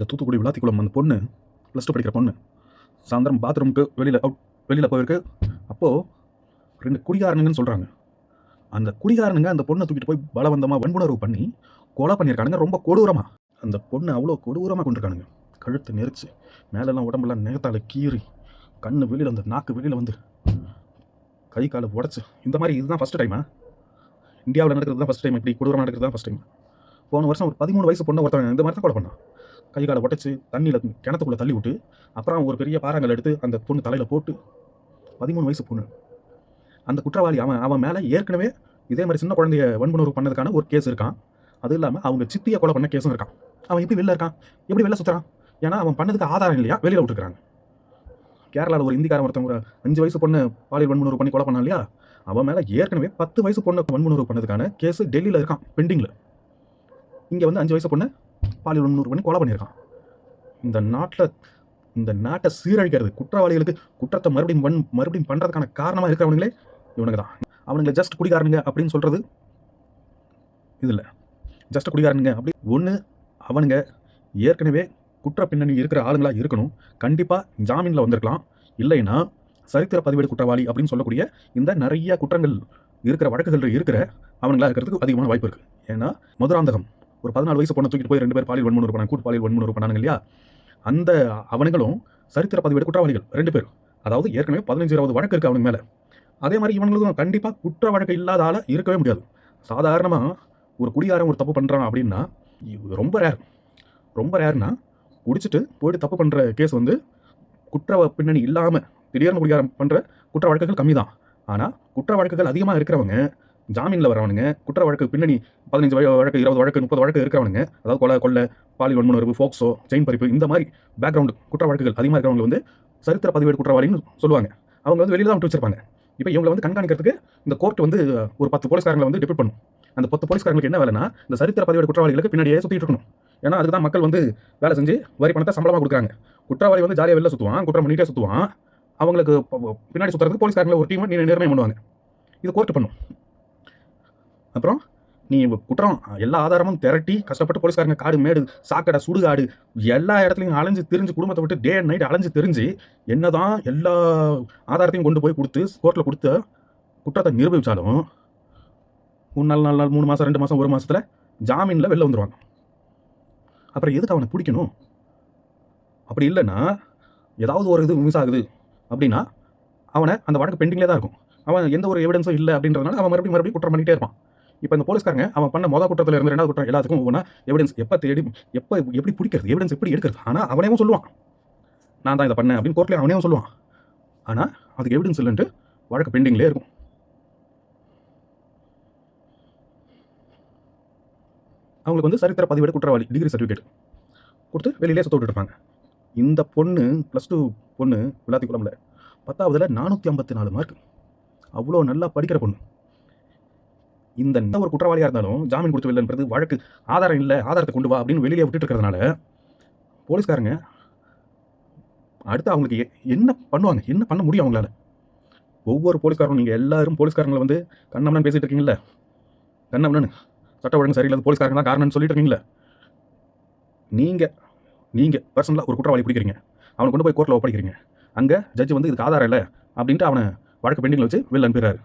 இந்த தூத்துக்குடி விளாத்திக்குளம் அந்த பொண்ணு +2 படிக்கிற பொண்ணு சாயந்தரம் பாத்ரூமுக்கு வெளியில் போயிருக்கு. அப்போது 2 குடிகாரனுங்கன்னு சொல்கிறாங்க. அந்த குடிகாரனுங்க அந்த பொண்ணை தூக்கிட்டு போய் பலவந்தமாக வன்புணர்வு பண்ணி கொலை பண்ணியிருக்கானுங்க. ரொம்ப கொடூரமாக அந்த பொண்ணு அவ்வளோ கொடூரமாக கொண்டிருக்கானுங்க. கழுத்து நெரிச்சு மேலெல்லாம் உடம்பெல்லாம் நெகத்தால் கீறி கண்ணு வெளியில் வந்து நாக்கு வெளியில் வந்து கை காலை உடச்சி இந்த மாதிரி இதுதான் ஃபஸ்ட்டு டைமா இந்தியாவில் நடக்கிறது தான் ஃபஸ்ட் டைம். இப்படி கொடூரமாக நடக்கிறது தான் ஃபஸ்ட் டைம். போன வருஷம் ஒரு 13 வயசு பொண்ணை ஒருத்தவங்க இந்த மாதிரி தான் கொலை பண்ணான். கை காலை உடச்சி தண்ணியில் கிணத்துக்குள்ளே தள்ளி விட்டு அப்புறம் ஒரு பெரிய பாறாங்கல் எடுத்து அந்த பொண்ணு தலையில் போட்டு 13 வயசு பொண்ணு. அந்த குற்றவாளி அவன் மேலே ஏற்கனவே இதே மாதிரி சின்ன குழந்தைய வன்புணர்வு பண்ணதுக்கான ஒரு கேஸ் இருக்கான். அது இல்லாமல் அவங்க சித்தியை கொலை பண்ண கேஸும் இருக்கான். அவன் எப்படி வெளில இருக்கான், எப்படி வெளில சுற்றுறான்? ஏன்னா அவன் பண்ணதுக்கு ஆதாரம் இல்லையா, வெளியில் விட்டுருக்காங்க. கேரளாவில் ஒரு இந்திக்காரன் ஒருத்தவங்க ஒரு 5 வயசு பொண்ணு பாலியல் வன்புணர்வு பண்ணி கொலை பண்ணான் இல்லையா, அவன் மேலே ஏற்கனவே 10 வயசு பொண்ணு வன்புணர்வு பண்ணதுக்கான கேஸு டெல்லியில் இருக்கான் பெண்டிங்கில். இங்கே வந்து 5 வயசு பொண்ணு பாலியல் வன்புணர்வு பண்ணி கொலை பண்ணியிருக்கான். இந்த நாட்டை சீரழிக்கிறது, குற்றவாளிகளுக்கு குற்றத்தை மறுபடியும் பண்ணுறதுக்கான காரணமாக இருக்கிறவங்களே இவனுங்க தான். அவனுங்களை ஜஸ்ட் குடிகாரனுங்க அப்படின்னு சொல்கிறது இது இல்லை. ஜஸ்ட் குடிகாரனுங்க அப்படி ஒன்று அவனுங்க ஏற்கனவே குற்ற பின்னணி இருக்கிற ஆளுங்களாக இருக்கணும். கண்டிப்பாக ஜாமீனில் வந்திருக்கலாம். இல்லைன்னா சரித்திர பதிவேடு குற்றவாளி அப்படின்னு சொல்லக்கூடிய இந்த நிறைய குற்றங்கள் இருக்கிற வழக்குகள் இருக்கிற அவனுங்களா இருக்கிறதுக்கு அதிகமான வாய்ப்பு இருக்குது. ஏன்னா மதுராந்தகம் ஒரு 14 வயசு பொண்ணை தூக்கிட்டு போய் 2 பேர் பாலியல் வன்முறை பண்ணாங்க, கூட்டு பாலியல் வன்முறை பண்ணாங்க இல்லையா, அந்த அவனுங்களும் சரித்திர பதிவேடு குற்றவாளிகள் 2 பேர். அதாவது ஏற்கனவே 15-20 வழக்கு இருக்குது அவனுக்கு மேலே. அதே மாதிரி இவங்களுக்கும் கண்டிப்பாக குற்ற வழக்கு இல்லாத ஆளாக இருக்கவே முடியாது. சாதாரணமாக ஒரு குடிகாரன் ஒரு தப்பு பண்ணுறான் அப்படின்னா ரொம்ப ரேர்னா குடிச்சிட்டு போய்ட்டு தப்பு பண்ணுற கேஸ் வந்து குற்ற பின்னணி இல்லாமல் திடீர்னு குடிகாரம் பண்ணுற குற்ற வழக்குகள் கம்மி தான். ஆனால் குற்ற வழக்குகள் அதிகமாக இருக்கிறவங்க, ஜாமீனில் வரவனுங்க, குற்ற வழக்கு பின்னணி 15 வழக்கு 20 வழக்கு 30 வழக்கு இருக்கிறவனுங்க, அதாவது கொலை பாலியல் வன்முணர்வு, ஃபோக்ஸோ, செயின் பறிப்பு, இந்த மாதிரி பேக்ரவுண்டு குற்ற வழக்குகள் அதிகமாக இருக்கிறவங்க வந்து சரித்திர பதிவேடு குற்றவாளின்னு சொல்லுவாங்க. அவங்க வந்து வெளியில் தான் விட்டு வச்சிருப்பாங்க. இப்போ இவங்களை வந்து கண்காணிக்கிறதுக்கு இந்த கோர்ட் வந்து ஒரு 10 போலீஸ்காரங்களை வந்து டிப்யூட் பண்ணும். அந்த 10 போலீஸ்காரங்களுக்கு என்ன வேலைன்னா இந்த சரித்திர பதிவேடு குற்றவாளிகளுக்கு பின்னாடியே சுற்றிட்டு இருக்கணும். ஏன்னா அதுக்கு தான் மக்கள் வந்து வேலை செஞ்சு வரி பணத்தை சம்பளமாக கொடுக்குறாங்க. குற்றவாளி வந்து ஜாலியாக வெளில சுற்றுவான், குற்றம் பண்ணிகிட்டே சுற்றுவான். அவங்களுக்கு பின்னாடி சுற்றுறதுக்கு போலீஸ்காரங்களை ஒரு டீமை நிர்ணயம் பண்ணுவாங்க. இது கோர்ட்டு பண்ணும். அப்புறம் நீ குற்றம் எல்லா ஆதாரமும் திரட்டி கஷ்டப்பட்டு போலீஸ்காரங்க காடு மேடு சாக்கடை சுடுகாடு எல்லா இடத்துலையும் அலைஞ்சு திரிஞ்சு குடும்பத்தை விட்டு டே அண்ட் நைட் அலைஞ்சு தெரிஞ்சு என்னதான் எல்லா ஆதாரத்தையும் கொண்டு போய் கொடுத்து கோர்ட்டில் கொடுத்த குற்றத்தை நிரூபித்தாலும் 3 நாள் 3 மாதம் 2 மாதம் 1 மாதத்தில் ஜாமீனில் வெளில வந்துடுவாங்க. அப்புறம் எதுக்கு அவனை பிடிக்கணும்? அப்படி இல்லைன்னா ஏதாவது ஒரு இது மிஸ் ஆகுது அப்படின்னா அவனை அந்த வழக்கு பெண்டிங்லேயே தான் இருக்கும். அவன் எந்த ஒரு எவிடன்ஸும் இல்லை அப்படின்றதுனால அவன் மறுபடியும் குற்றம் பண்ணிகிட்டே இருப்பான். இப்போ இந்த போலீஸ்காரங்க அவன் பண்ண மொதல் குற்றத்தில் இருந்து 2வது குற்றம் எல்லாத்துக்கும் ஒவ்வொன்றா எவிடன்ஸ் எப்படி பிடிக்கிறது, எவிடன்ஸ் எப்படி எடுக்கிறது. ஆனால் அவனேவும் சொல்லுவான் நான் தான் இதை பண்ணேன் அப்படின்னு கோர்ட்லேயே அவனேவும் சொல்லுவான். ஆனால் அதுக்கு எவிடன்ஸ் இல்லைன்ட்டு வழக்கு பெண்டிங்லேயே இருக்கும். அவங்களுக்கு வந்து சரித்திர பதிவேடு குற்றவாளி டிகிரி சர்டிஃபிகேட் கொடுத்து வெளியிலே சுத்த விட்டுருப்பாங்க. இந்த பொண்ணு +2 பொண்ணு விளாத்திக்குளம்ல 10ஆவதுல 454 மார்க். அவ்வளோ நல்லா படிக்கிற பொண்ணு. இந்த ஒரு குற்றவாளியாக இருந்தாலும் ஜாமீன் கொடுத்து வெளிலன்றது வழக்கு ஆதாரம் இல்லை, ஆதாரத்தை கொண்டு வா அப்படின்னு வெளியே விட்டுட்டு இருக்கிறதுனால போலீஸ்காரங்க அடுத்து அவங்களுக்கு என்ன பண்ணுவாங்க, என்ன பண்ண முடியும் அவங்களால? ஒவ்வொரு போலீஸ்காரரும் நீங்கள் எல்லாரும் போலீஸ்காரங்களை வந்து கண்ணம்னு பேசிகிட்டு இருக்கீங்களே, கண்ணம்னு சட்ட ஒழுங்கு சரியில்லாத போலீஸ்காரங்க தான் காரணம்னு சொல்லிட்டு இருக்கீங்களே. நீங்கள் பர்சனலாக ஒரு குற்றவாளி பிடிக்கிறீங்க, அவனை கொண்டு போய் கோர்ட்டில் ஒப்படைக்கிறீங்க. அங்கே ஜட்ஜ் வந்து இதுக்கு ஆதாரம் இல்லை அப்படின்ட்டு அவனை வழக்கு பெண்டிங்கில் வச்சு வெளில அனுப்பிடுறாரு.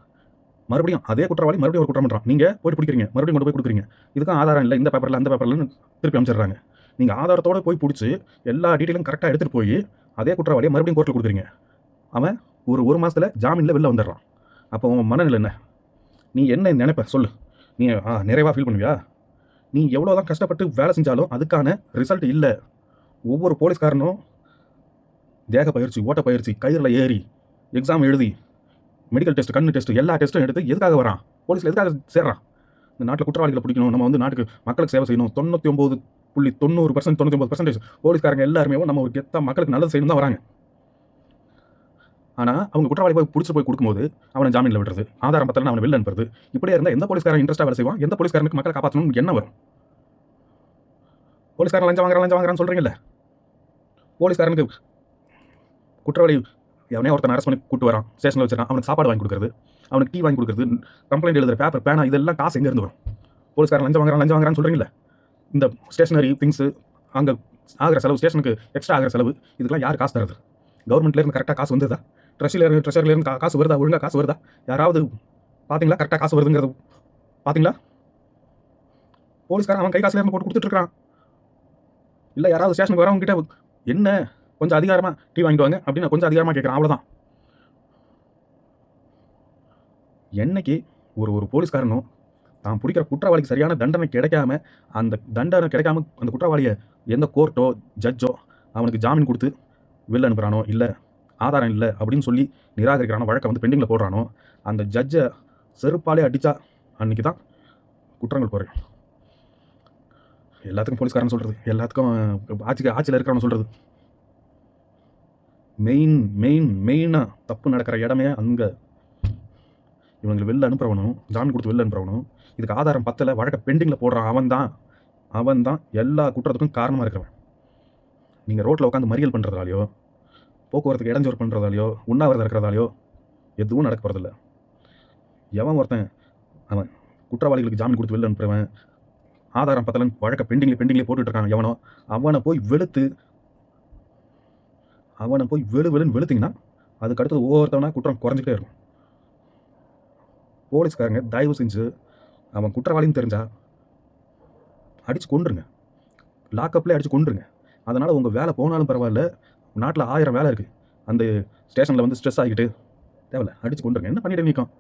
மறுபடியும் அதே குற்றவாளி மறுபடியும் ஒரு குற்றம் பண்ணுறான். நீங்கள் போய்ட்டு பிடிக்கிறீங்க, மறுபடியும் கொண்டு போய் கொடுக்குறீங்க. இதுக்கும் ஆதாரம் இல்லை, இந்த பேப்பரில் அந்த பேப்பர்லன்னு திருப்பி அமைச்சிடுறாங்க. நீங்கள் ஆதாரத்தோடு போய் பிடிச்சி எல்லா டீட்டெயிலும் கரெக்டாக எடுத்துகிட்டு போய் அதே குற்றவாளியை மறுபடியும் கோர்ட்டில் கொடுக்குறீங்க. அவன் ஒரு மாதத்தில் ஜாமீனில் வெளில வந்துடுறான். அப்போ உன் மனநிலை என்ன? நீ என்ன நினைப்ப சொல்லு? நீ நிறைவாக ஃபீல் பண்ணுவியா? நீ எவ்வளோ தான் கஷ்டப்பட்டு வேலை செஞ்சாலும் அதுக்கான ரிசல்ட் இல்லை. ஒவ்வொரு போலீஸ்காரனும் தேக பயிற்சி, ஓட்ட பயிற்சி, கயிறில் ஏறி எக்ஸாம் எழுதி மெடிக்கல் டெஸ்ட், கண்ணு டெஸ்ட், எல்லா டெஸ்ட்டும் எடுத்து எதுக்காக வரான்? போலீஸில் எதுக்காக சேர்றான்? இந்த நாட்டில் குற்றவாளிகளை பிடிக்கணும், நம்ம வந்து நாட்டுக்கு மக்களுக்கு சேவை செய்யணும். 99.90% 99% போலீஸ்காரங்க எல்லாருமே நம்ம ஒரு கெத்தா மக்களுக்கு நல்லது செய்யணும் தான் வராங்க. ஆனால் அவங்க குற்றவாளி போய் பிடிச்சிட்டு போய் கொடுக்கும்போது அவனை ஜாமீனில் விடுறது, ஆதாரம் பத்திரம் அவனை வெளில அனுப்புறது, இப்படியே இருந்தால் எந்த போலீஸ்காரன் இன்ட்ரெஸ்ட்டாக வேலை செய்வான்? எந்த போலீஸ்காரனுக்கு மக்களை காப்பாற்றணும்னு என்ன வரும்? போலீஸ்காரன் லஞ்சம் வாங்குறான்னு சொல்கிறீங்கல்ல, போலீஸ்காரனுக்கு குற்றவாளி எவனே ஒருத்தன் அரெஸ்ட் பண்ணி கூட்டு வரான், ஸ்டேஷனில் வச்சுருக்கான், அவனுக்கு சாப்பாடு வாங்கி கொடுக்குறது, அவனுக்கு டீ வாங்கி கொடுக்குறது, கம்ப்ளைண்ட் எழுதுகிற பேப்பர் பேனா இதெல்லாம் காசு எங்கேருந்து வரும்? போலீஸ்காரன் லஞ்சம் வாங்குறான்னு சொல்கிறீங்களே. இந்த ஸ்டேஷனரி திங்ஸு, அங்கே ஆகிற செலவு, ஸ்டேஷனுக்கு எக்ஸ்ட்ரா ஆகிற செலவு, இதுக்கெல்லாம் யார் காசு தருது? கவர்மெண்ட்லேருந்து கரெக்டாக காசு வந்துதா? ட்ரெஷரிலேருந்து காசு வருதா? ஒழுங்காக காசு வருதா? யாராவது பார்த்தீங்களா? கரெக்டாக காசு வருதுங்கிறது பார்த்தீங்களா? போலீஸ்காரன் அவன் கை காசுல இருந்து போட்டு கொடுத்துட்ருக்கான். இல்லை யாராவது ஸ்டேஷனுக்கு வரவங்க கிட்ட என்ன கொஞ்சம் அதிகாரமாக டீ வாங்கிட்டு வாங்க அப்படின்னு கொஞ்சம் அதிகாரமாக கேட்குறான், அவ்வளோதான். என்னைக்கு ஒரு போலீஸ்காரனும் தான் பிடிக்கிற குற்றவாளிக்கு சரியான தண்டனை கிடைக்காம, அந்த தண்டனை கிடைக்காம அந்த குற்றவாளியை எந்த கோர்ட்டோ ஜட்ஜோ அவனுக்கு ஜாமீன் கொடுத்து வெளில அனுப்புகிறானோ, இல்லை ஆதாரம் இல்லை அப்படின்னு சொல்லி நிராகரிக்கிறானோ, வழக்கை வந்து பெண்டிங்கில் போடுறானோ, அந்த ஜட்ஜை செருப்பாலே அடித்தா அன்றைக்கி தான் குற்றங்கள் குறையும். எல்லாத்துக்கும் போலீஸ்காரன் சொல்கிறது, எல்லாத்துக்கும் ஆட்சியில் இருக்கிறவனு சொல்கிறது. மெயினாக தப்பு நடக்கிற இடமே அங்கே. இவங்களை வெளில அனுப்புறவனும், ஜாமீன் கொடுத்து வெளில அனுப்புறவனும், இதுக்கு ஆதாரம் பத்தலை, வழக்கை பெண்டிங்கில் போடுறான், அவன் தான் எல்லா குற்றத்துக்கும் காரணமாக இருக்கிறவன். நீங்கள் ரோட்டில் உட்காந்து மறியல் பண்ணுறதாலையோ, போக்குவரத்துக்கு இடைஞ்சல் பண்ணுறதாலையோ, உண்ணாவிரதம் இருக்கிறதாலையோ எதுவும் நடக்க போகிறதில்ல. எவன் ஒருத்தன் அவன் குற்றவாளிகளுக்கு ஜாமீன் கொடுத்து வெளில அனுப்புறவன், ஆதாரம் பத்தலன்னு வழக்கை பெண்டிங்லேயே போட்டுட்டு இருக்கான் எவனோ, அவனை போய் வெளுன்னு வெளுத்திங்கன்னா அதுக்கு அடுத்தது ஒவ்வொருத்தவனா குற்றம் குறைஞ்சிட்டே இருக்கும். போலீஸ்காரங்க தயவு செஞ்சு அவன் குற்றவாளின்னு தெரிஞ்சா அடித்து கொண்டுருங்க, லாக்கப்லேயே அடித்து கொண்டுருங்க. அதனால் உங்கள் வேலை போனாலும் பரவாயில்ல, நாட்டில் 1000 வேலை இருக்குது, அந்த ஸ்டேஷனில் வந்து ஸ்ட்ரெஸ் ஆகிக்கிட்டு தேவையில்ல, அடித்து கொண்டுருங்க. என்ன பண்ணிட்டு நிற்கும்?